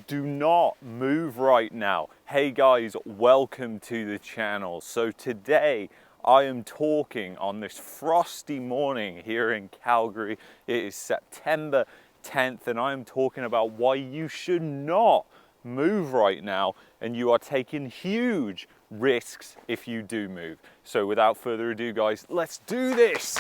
do not move right now. Hey guys, welcome to the channel. So today I am talking on this frosty morning here in Calgary. It is September 10th and I am talking about why you should not move right now and you are taking huge risks if you do move. So without further ado guys, let's do this.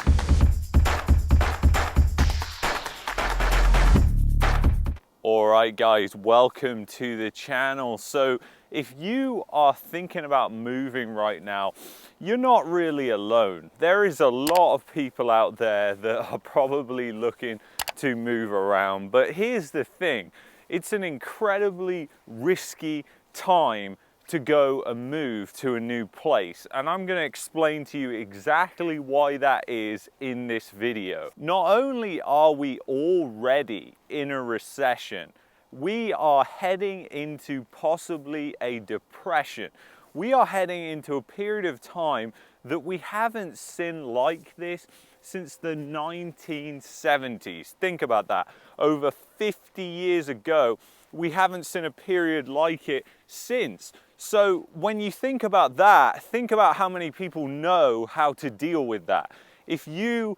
Alright guys, welcome to the channel. So if you are thinking about moving right now, you're not really alone. There is a lot of people out there that are probably looking to move around. But here's the thing, it's an incredibly risky time to go and move to a new place, and I'm going to explain to you exactly why that is in this video. Not only are we already in a recession, we are heading into possibly a depression. We are heading into a period of time that we haven't seen like this since the 1970s. Think about that. Over 50 years ago, we haven't seen a period like it since. So when you think about that, think about how many people know how to deal with that. If you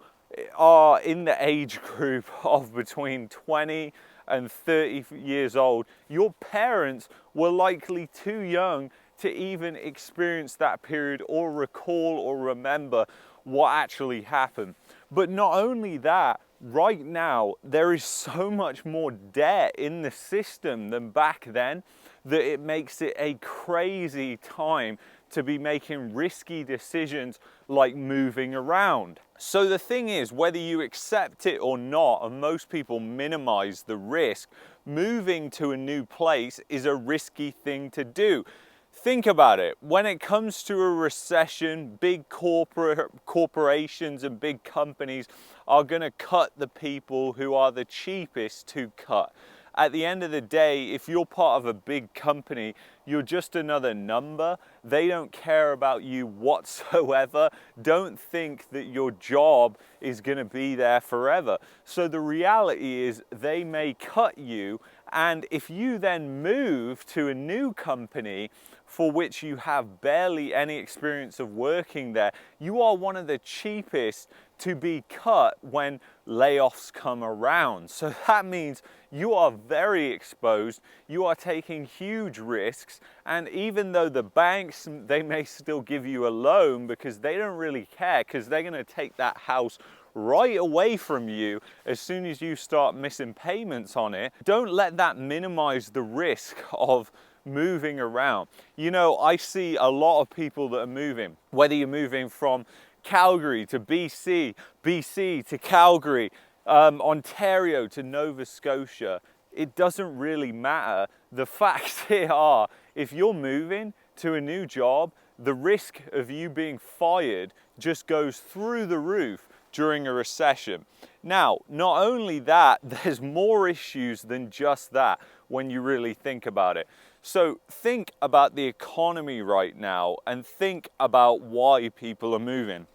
are in the age group of between 20 and 30 years old, your parents were likely too young to even experience that period or recall or remember what actually happened. But not only that, right now there is so much more debt in the system than back then that it makes it a crazy time to be making risky decisions like moving around. So the thing is, whether you accept it or not, and most people minimize the risk, moving to a new place is a risky thing to do. Think about it. When it comes to a recession, big corporations and big companies are going to cut the people who are the cheapest to cut. At the end of the day, if you're part of a big company, you're just another number. They don't care about you whatsoever. Don't think that your job is going to be there forever. So the reality is they may cut you, and if you then move to a new company for which you have barely any experience of working there, you are one of the cheapest to be cut when layoffs come around. So that means you are very exposed, you are taking huge risks, and even though the banks, they may still give you a loan because they don't really care, because they're going to take that house right away from you as soon as you start missing payments on it. Don't let that minimize the risk of moving around. You know, I see a lot of people that are moving, whether you're moving from Calgary to BC, BC to Calgary, Ontario to Nova Scotia, it doesn't really matter. The facts here are, if you're moving to a new job, the risk of you being fired just goes through the roof during a recession. Now, not only that, there's more issues than just that when you really think about it. So think about the economy right now and think about why people are moving.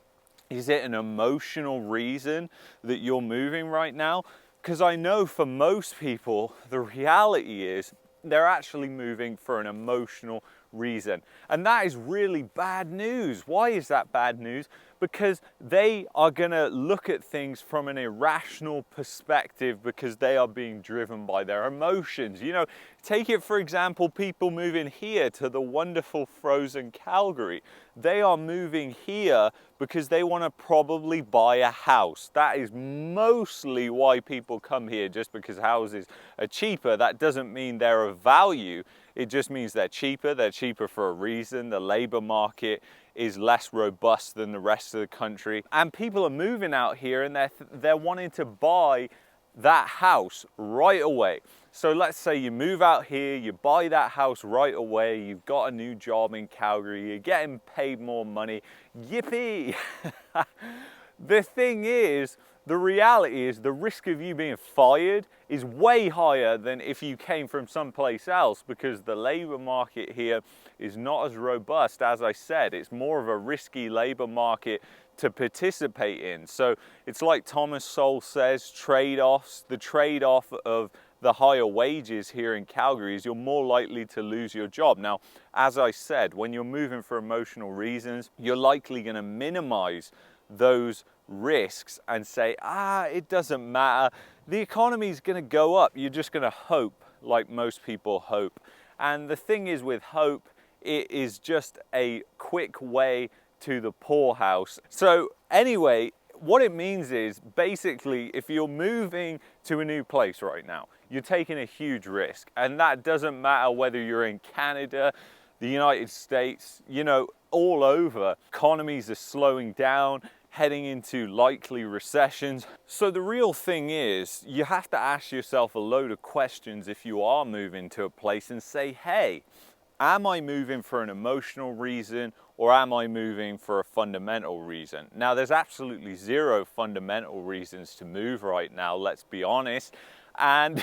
Is it an emotional reason that you're moving right now? Because I know for most people, the reality is they're actually moving for an emotional reason. And that is really bad news. Why is that bad news? Because they are going to look at things from an irrational perspective because they are being driven by their emotions. You know, take it for example, people moving here to the wonderful frozen Calgary. They are moving here because they want to probably buy a house. That is mostly why people come here, just because houses are cheaper. That doesn't mean they're of value. It just means they're cheaper. They're cheaper for a reason. The labor market is less robust than the rest of the country. And people are moving out here and they're wanting to buy that house right away. So let's say you move out here, you buy that house right away, you've got a new job in Calgary, you're getting paid more money, yippee! The thing is, the reality is the risk of you being fired is way higher than if you came from someplace else, because the labor market here is not as robust. As I said, it's more of a risky labor market to participate in. So it's like Thomas Sowell says, trade-offs. The trade-off of the higher wages here in Calgary is you're more likely to lose your job. Now, as I said, when you're moving for emotional reasons, you're likely going to minimize those risks and say, it doesn't matter. The economy is going to go up. You're just going to hope, like most people hope. And the thing is with hope, it is just a quick way to the poorhouse. So anyway, what it means is basically if you're moving to a new place right now, you're taking a huge risk. And that doesn't matter whether you're in Canada, the United States, you know, all over. Economies are slowing down, heading into likely recessions. So the real thing is you have to ask yourself a load of questions if you are moving to a place and say, hey, am I moving for an emotional reason or am I moving for a fundamental reason? Now, there's absolutely zero fundamental reasons to move right now, let's be honest. And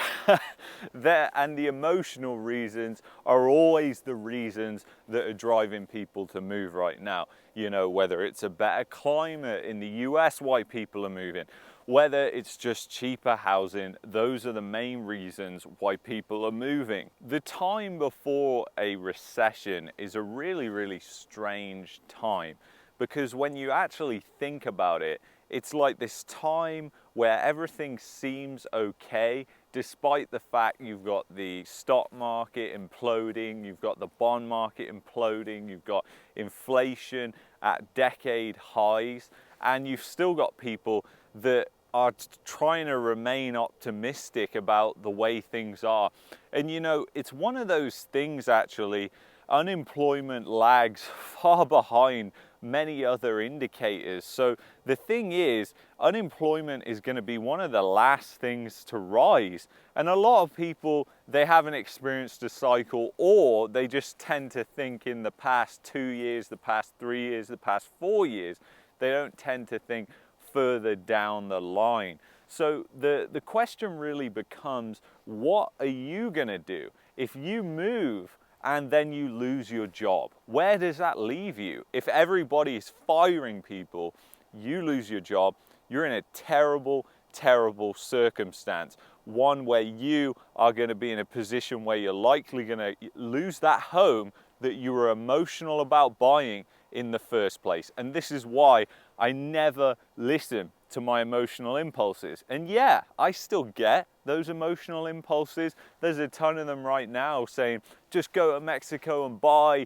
the emotional reasons are always the reasons that are driving people to move right now. You know, whether it's a better climate in the US, why people are moving, whether it's just cheaper housing, those are the main reasons why people are moving. The time before a recession is a really, really strange time, because when you actually think about it, it's like this time where everything seems okay, despite the fact you've got the stock market imploding, you've got the bond market imploding, you've got inflation at decade highs, and you've still got people that are trying to remain optimistic about the way things are. And you know, it's one of those things actually, unemployment lags far behind many other indicators. So the thing is, unemployment is going to be one of the last things to rise. And a lot of people, they haven't experienced a cycle, or they just tend to think in the past 2 years, the past 3 years, the past 4 years. They don't tend to think further down the line. So the question really becomes, what are you going to do if you move and then you lose your job? Where does that leave you? If everybody is firing people, you lose your job, you're in a terrible, terrible circumstance. One where you are going to be in a position where you're likely going to lose that home that you were emotional about buying in the first place. And this is why I never listen to my emotional impulses. And yeah, I still get those emotional impulses. There's a ton of them right now saying, just go to Mexico and buy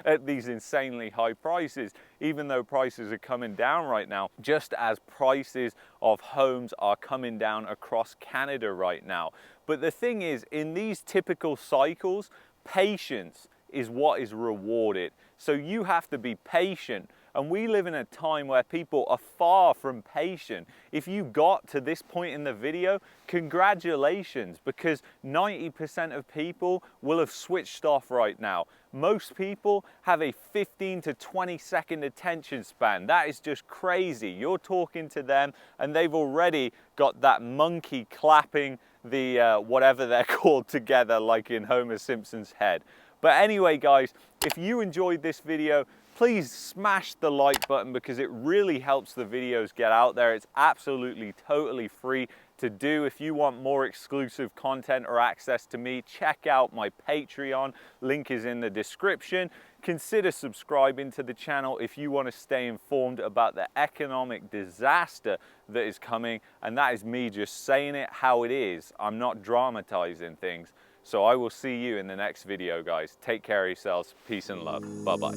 at these insanely high prices, even though prices are coming down right now, just as prices of homes are coming down across Canada right now. But the thing is, in these typical cycles, patience is what is rewarded. So you have to be patient. And we live in a time where people are far from patient. If you got to this point in the video, congratulations, because 90% of people will have switched off right now. Most people have a 15 to 20 second attention span. That is just crazy. You're talking to them and they've already got that monkey clapping the whatever they're called together, like in Homer Simpson's head. But anyway, guys, if you enjoyed this video, please smash the like button, because it really helps the videos get out there. It's absolutely totally free to do. If you want more exclusive content or access to me, check out my Patreon. Link is in the description. Consider subscribing to the channel if you want to stay informed about the economic disaster that is coming. And that is me just saying it how it is. I'm not dramatizing things. So I will see you in the next video, guys. Take care of yourselves. Peace and love. Bye-bye.